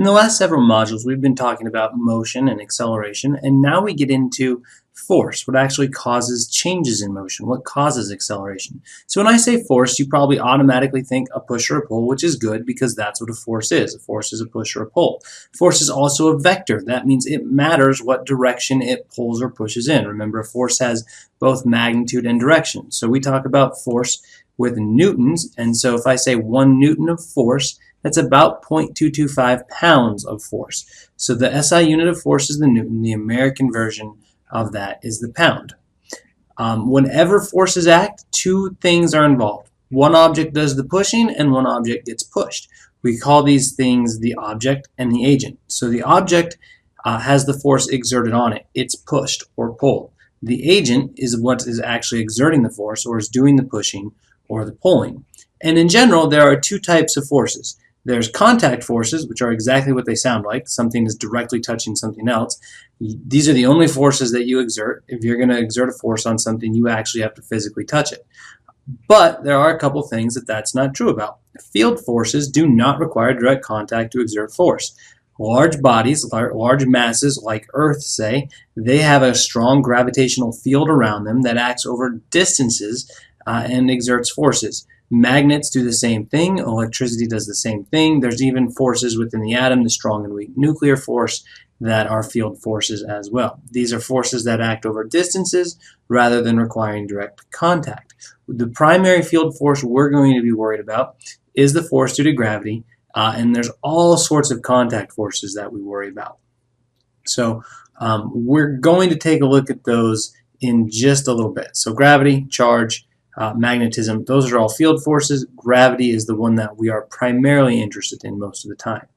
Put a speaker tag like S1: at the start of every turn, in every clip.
S1: In the last several modules, we've been talking about motion and acceleration, and now we get into force, what actually causes changes in motion, what causes acceleration. So when I say force, you probably automatically think a push or a pull, which is good because that's what a force is. A force is a push or a pull. Force is also a vector. That means it matters what direction it pulls or pushes in. Remember, a force has both magnitude and direction. So we talk about force with newtons, and so if I say 1 Newton of force, that's about 0.225 pounds of force. So the SI unit of force is the Newton. The American version of that is the pound. Whenever forces act, two things are involved. One object does the pushing and one object gets pushed. We call these things the object and the agent. So the object has the force exerted on it. It's pushed or pulled. The agent is what is actually exerting the force or is doing the pushing or the pulling. And in general, there are two types of forces. There's contact forces, which are exactly what they sound like. Something is directly touching something else. These are the only forces that you exert. If you're going to exert a force on something, you actually have to physically touch it. But there are a couple things that that's not true about. Field forces do not require direct contact to exert force. Large bodies, large masses like Earth, say, they have a strong gravitational field around them that acts over distances and exerts forces. Magnets do the same thing. Electricity does the same thing. There's even forces within the atom, the strong and weak nuclear force, that are field forces as well. These are forces that act over distances rather than requiring direct contact. The primary field force we're going to be worried about is the force due to gravity, and there's all sorts of contact forces that we worry about. So we're going to take a look at those in just a little bit. So gravity, charge, magnetism, those are all field forces. Gravity is the one that we are primarily interested in most of the time.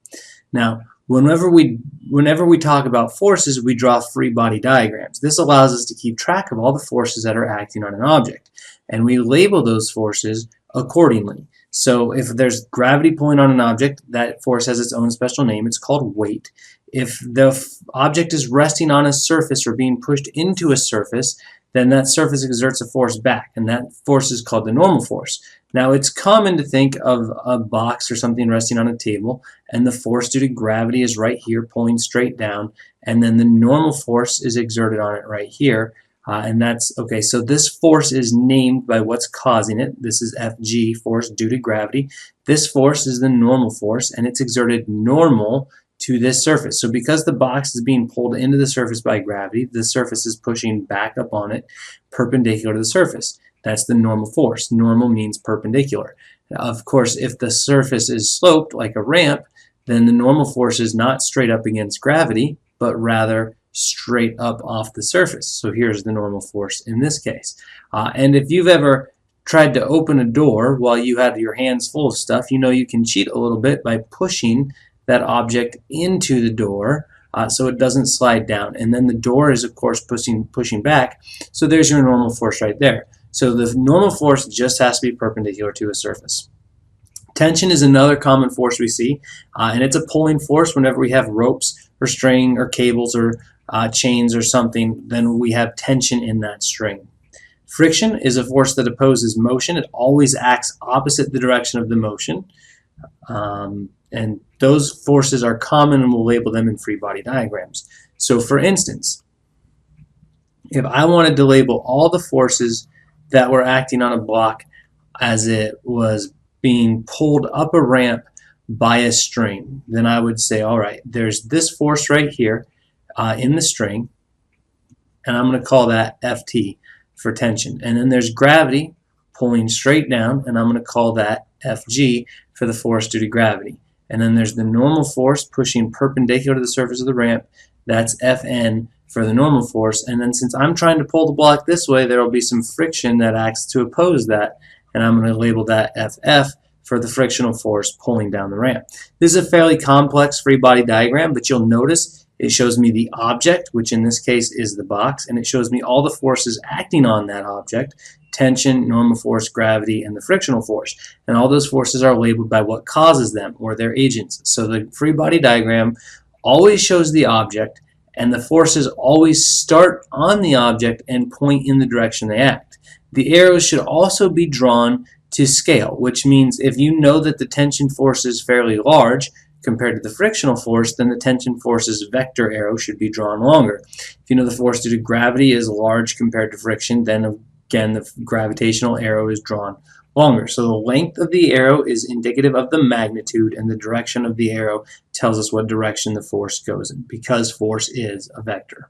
S1: Now, whenever we talk about forces, we draw free body diagrams. This allows us to keep track of all the forces that are acting on an object, and we label those forces accordingly. So if there's gravity pulling on an object, that force has its own special name. It's called weight. If the object is resting on a surface or being pushed into a surface, then that surface exerts a force back, and that force is called the normal force. Now, it's common to think of a box or something resting on a table, and the force due to gravity is right here pulling straight down, and then the normal force is exerted on it right here, and that's okay. So this force is named by what's causing it. This is Fg, force due to gravity. This force is the normal force, and it's exerted normal to this surface. So because the box is being pulled into the surface by gravity, the surface is pushing back up on it perpendicular to the surface. That's the normal force. Normal means perpendicular. Now, of course, if the surface is sloped like a ramp, then the normal force is not straight up against gravity, but rather straight up off the surface. So here's the normal force in this case. And if you've ever tried to open a door while you had your hands full of stuff, you know you can cheat a little bit by pushing that object into the door so it doesn't slide down. And then the door is, of course, pushing back. So there's your normal force right there. So the normal force just has to be perpendicular to a surface. Tension is another common force we see, and it's a pulling force. Whenever we have ropes or string or cables or chains or something, then we have tension in that string. Friction is a force that opposes motion. It always acts opposite the direction of the motion. And those forces are common, and we'll label them in free body diagrams. So for instance, if I wanted to label all the forces that were acting on a block as it was being pulled up a ramp by a string, then I would say, all right, there's this force right here in the string, and I'm going to call that Ft for tension. And then there's gravity pulling straight down, and I'm going to call that Fg for the force due to gravity. And then there's the normal force pushing perpendicular to the surface of the ramp. That's Fn for the normal force. And then since I'm trying to pull the block this way, there will be some friction that acts to oppose that. And I'm going to label that Ff for the frictional force pulling down the ramp. This is a fairly complex free body diagram, but you'll notice it shows me the object, which in this case is the box, and it shows me all the forces acting on that object: tension, normal force, gravity, and the frictional force. And all those forces are labeled by what causes them, or their agents. So the free body diagram always shows the object, and the forces always start on the object and point in the direction they act. The arrows should also be drawn to scale, which means if you know that the tension force is fairly large, compared to the frictional force, then the tension force's vector arrow should be drawn longer. If you know the force due to gravity is large compared to friction, then again the gravitational arrow is drawn longer. So the length of the arrow is indicative of the magnitude, and the direction of the arrow tells us what direction the force goes in, because force is a vector.